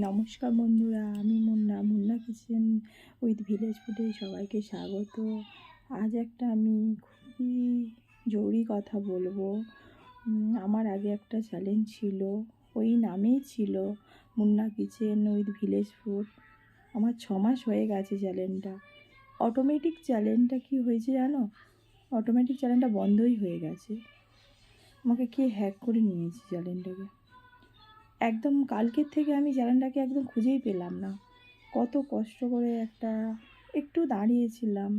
নমস্কার বন্ধুরা, আমি মুন্না কিচেন উইথ ভিলেজ ফুডে সবাইকে স্বাগত। আজ একটা আমি খুবই জরুরি কথা বলবো। আমার আগে একটা চ্যানেল ছিল, ওই নামেই ছিল Munna kitchen with village food. আমার 6 মাস হয়ে গেছে চ্যানেলটা। অটোমেটিক চ্যানেলটা কি হয়েছে জানো? অটোমেটিক চ্যানেলটা বন্ধই হয়ে গেছে। আমাকে কে হ্যাক করে নিয়েছে চ্যানেলটাকে। একদম কালকের থেকে আমি চ্যানেলটাকে একদম খুঁজেই পেলাম না। কত কষ্ট করে একটু দাঁড়িয়েছিলাম,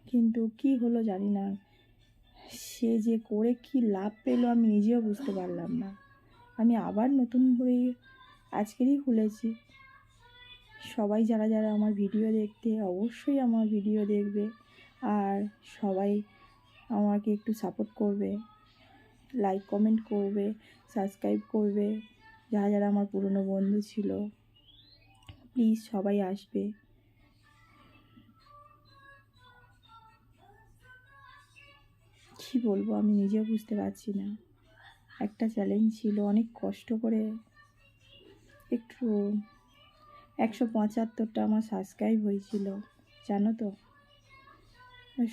কিন্তু কি হলো জানি না। সে যে করে কি লাভ পেলো আমি নিজেও বুঝতে পারলাম না। আমি আবার নতুন করে আজকেরই খুলেছি। সবাই যারা যারা আমার ভিডিও দেখতে, অবশ্যই আমার ভিডিও দেখবে, আর সবাই আমাকে একটু সাপোর্ট করবে, লাইক কমেন্ট করবে, সাবস্ক্রাইব করবে। যারা যারা আমার পুরনো বন্ধু ছিল, প্লিজ সবাই আসবে। কী বলবো আমি নিজেও বুঝতে পারছি না। একটা চ্যালেঞ্জ ছিল, অনেক কষ্ট করে একটু 175টা আমার সাবস্ক্রাইব হয়েছিল, জানো তো।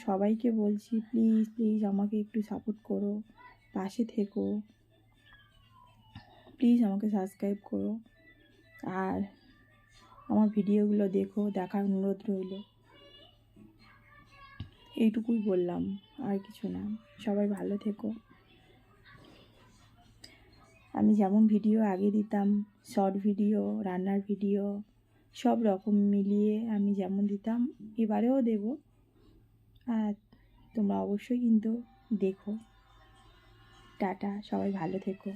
সবাইকে বলছি প্লিজ প্লিজ আমাকে একটু সাপোর্ট করো, পাশে থেকো, প্লিজ আমাকে সাবস্ক্রাইব করো, আর আমার ভিডিওগুলো দেখার অনুরোধ রইল। এইটুকুই বললাম, আর কিছু না। সবাই ভালো থেকো। আমি যেমন ভিডিও আগে দিতাম, শর্ট ভিডিও, রান্নার ভিডিও, সব রকম মিলিয়ে আমি যেমন দিতাম এবারেও দেব। আর তোমরা অবশ্যই কিন্তু দেখো। টাটা, সবাই ভালো থেকো।